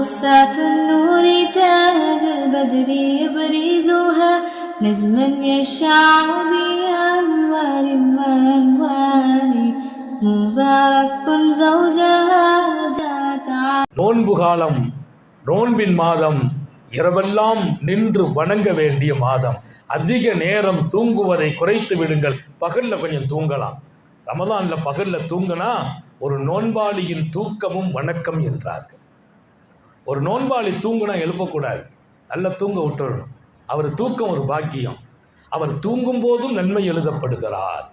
قصات النور تاج البدر يبرزها نجما يشع بأنوار وأنوار مبارك زوجها جاءت நோன்பு காலம், நோன்பின் மாதம், இரவெல்லாம் நின்று வணங்க வேண்டிய மாதம். அதிக நேரம் தூங்குவதை குறைத்து விடுங்கள். பகல்ல கொஞ்சம் தூங்கலாம். ரமலான்ல பகல்ல தூங்கினா ஒரு நோன்பாளியின் தூக்கமும் வணக்கம் என்றார்கள். ஒரு நோன்பாளி தூங்குனா எழுப்பக்கூடாது, நல்லா தூங்க விட்டுறணும். அவர் தூக்கம் ஒரு பாக்கியம். அவர் தூங்கும் போதும் நன்மை எழுதப்படுகிறார்.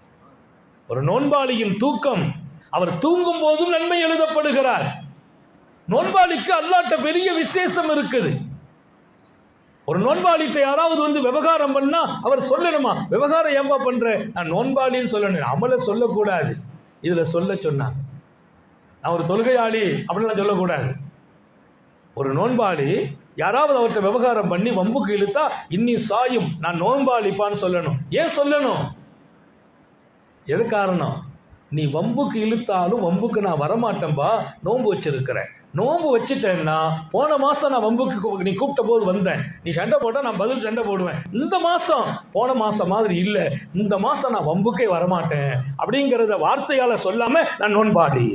ஒரு நோன்பாளியின் தூக்கம், அவர் தூங்கும் போதும் நன்மை எழுதப்படுகிறார். நோன்பாளிக்கு அல்லாஹ்ட்ட பெரிய விசேஷம் இருக்குது. ஒரு நோன்பாளிட்ட யாராவது வந்து விவகாரம் பண்ணா அவர் சொல்லணுமா, விவகாரம் ஏன்பா பண்ற, நான் நோன்பாளின்னு சொல்லணும். அமல சொல்லக்கூடாது, இதுல சொல்ல சொன்னாங்க. நான் ஒரு தொழுகையாளி அப்படின்லாம் சொல்லக்கூடாது. ஒரு நோன்பாளி யாராவது அவர்கிட்ட விவகாரம் பண்ணி வம்புக்கு இழுத்தா இன்னி சாயும் நான் நோன்பாளிப்பான்னு சொல்லணும். ஏன் சொல்லணும்? எது காரணம்? நீ வம்புக்கு இழுத்தாலும் வம்புக்கு நான் வரமாட்டேன்பா, நோன்பு வச்சிருக்கிறேன். நோன்பு வச்சுட்டேன்னா போன மாதம் நான் வம்புக்கு நீ கூப்பிட்ட போது வந்தேன், நீ சண்டை போட்டால் நான் பதில் சண்டை போடுவேன். இந்த மாதம் போன மாதம் மாதிரி இல்லை, இந்த மாதம் நான் வம்புக்கே வரமாட்டேன் அப்படிங்கிறத வார்த்தையால் சொல்லாமல் நான் நோன்பாளி.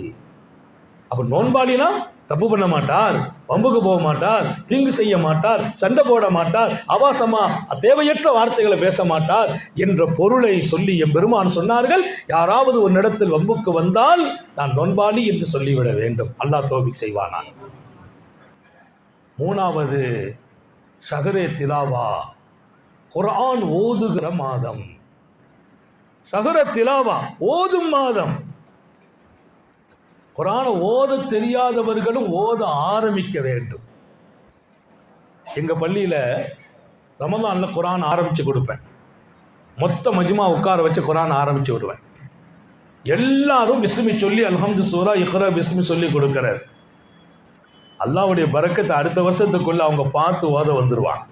அப்போ நோன்பாளினா தப்பு பண்ண மாட்டார், வம்புக்கு போக மாட்டார், தீங்கு செய்ய மாட்டார், சண்டை போட மாட்டார், அவாசமா தேவையற்ற வார்த்தைகளை பேச மாட்டார் என்ற பொருளை சொல்லி எம்பெருமான் சொன்னார்கள். யாராவது ஒரு இடத்தில் வம்புக்கு வந்தால் நான் நோன்பாளி என்று சொல்லிவிட வேண்டும். அல்லாஹ் தௌஃபீக் செய்வானான். மூணாவது ஷஹ்ரே திலாவா, குர்ஆன் ஓதுகிற மாதம். ஷஹ்ரே திலாவா ஓதும் மாதம். குர்ஆனை ஓத தெரியாதவர்களும் ஓத ஆரம்பிக்க வேண்டும். எங்க பள்ளியில ரமலான்ல குர்ஆன் ஆரம்பிச்சு கொடுப்பேன். மொத்த மஜ்மா உட்கார வச்சு குர்ஆன் ஆரம்பிச்சு விடுவேன். எல்லாரும் பிஸ்மி சொல்லி அல்ஹம்து சூரா இக்ரா பிஸ்மி சொல்லி கொடுக்கிறார். அல்லாஹ்வுடைய பரக்கத்தை அடுத்த வருஷத்துக்குள்ள அவங்க பார்த்து ஓத வந்துருவாங்க.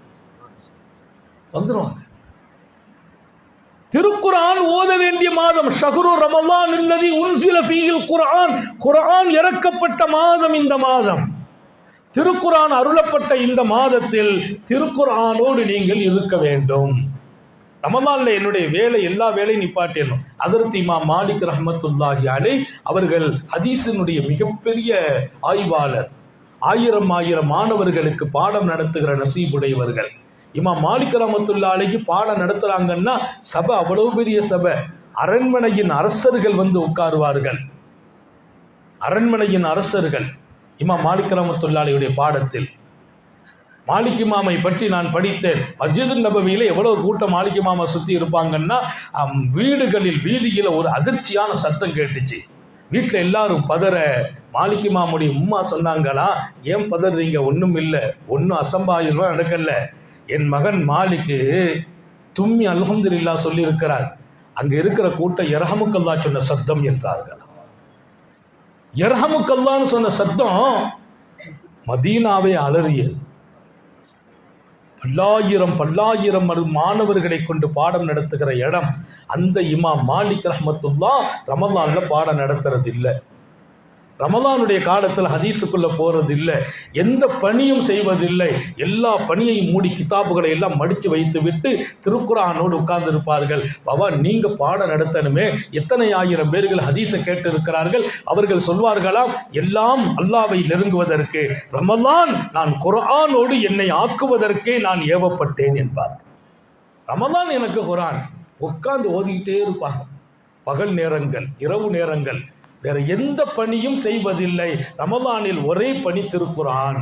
திருக்குர்ஆன் ஓத வேண்டிய மாதம். ஷஹ்ரு ரமலான் அல்லதி உன்சில ஃபீஹில் குர்ஆன், குர்ஆன் இறக்கப்பட்ட மாதம் இந்த மாதம். திருக்குர்ஆன் அருளப்பட்ட இந்த மாதத்தில் திருக்குர்ஆனோடு நீங்கள் இருக்க வேண்டும். ரமலான்ல என்னுடைய வேலை, எல்லா வேலையும் நிப்பாட்டிடணும். ஹஜ்ரத் இமாம் மாலிக் ரஹ்மத்துல்லாஹி அலைஹி அவர்கள் ஹதீஸினுடைய மிகப்பெரிய ஆய்வாளர். ஆயிரம் மாணவர்களுக்கு பாடம் நடத்துகிற நசீபுடையவர்கள். இமாம் மாலிக் ரஹ்மத்துல்லாஹி அலைஹி பாடம் நடத்துறாங்கன்னா சபை அவ்வளவு பெரிய சபை. அரண்மனையின் அரசர்கள் வந்து உட்காருவார்கள். அரண்மனையின் அரசர்கள் இமாம் மாலிக் ரஹ்மத்துல்லாஹி அலைஹியுடைய பாடத்தில். மாலிக் இமாமை பற்றி நான் படித்தேன். மஸ்ஜிது நபவியில எவ்வளவு கூட்டம் மாலிக் இமாமை சுற்றி இருப்பாங்கன்னா வீடுகளில் வீதியில் ஒரு அதிர்ச்சியான சத்தம் கேட்டுச்சு. வீட்டில் எல்லாரும் பதற. மாலிக் இமாமுடைய உம்மா சொன்னாங்களா, ஏன் பதறீங்க? ஒன்றும் இல்லை, ஒன்றும் அசம்பாவிதமாக நடக்கல. என் மகன் மாலிக்கு தும்மி அல்ஹம்துலில்லாஹ் சொல்லி இருக்கிறார். அங்க இருக்கிற கூட்டம் யர்ஹமுக்கல்லா சொன்ன சத்தம் என்றார்கள். யர்ஹமுக்கல்லான்னு சொன்ன சத்தம் மதீனாவை அலறியது. பல்லாயிரம் மாணவர்களை கொண்டு பாடம் நடத்துகிற இடம். அந்த இமாம் மாலிக் ரஹ்மத்துல்லாஹ் ரமலான்ல பாடம் நடத்துறது இல்லை. ரமலானுடைய காலத்தில் ஹதீஸுக்குள்ள போறது இல்லை, எந்த பணியும் செய்வதில்லை. எல்லா பணியையும் மூடி கிதாபுகளை எல்லாம் மடித்து வைத்து விட்டு திருக்குர்ஆனோடு உட்கார்ந்து இருப்பார்கள். பாபா நீங்க பாடம் நடத்தணுமே, எத்தனை ஆயிரம் பேர்கள் ஹதீஸை கேட்டு இருக்கிறார்கள். அவர்கள் சொல்வார்களாம், எல்லாம் அல்லாஹ்வை நெருங்குவதற்கு, ரமலான் நான் குர்ஆனோடு என்னை ஆக்குவதற்கே நான் ஏவப்பட்டேன் என்பார். ரமலான் எனக்கு குர்ஆன் உட்கார்ந்து ஓதிக்கிட்டே இருப்பாங்க. பகல் நேரங்கள், இரவு நேரங்கள், வேற எந்த பணியும் செய்வதில்லை. ரமலானில் ஒரே பணி திருக்குர்ஆன்.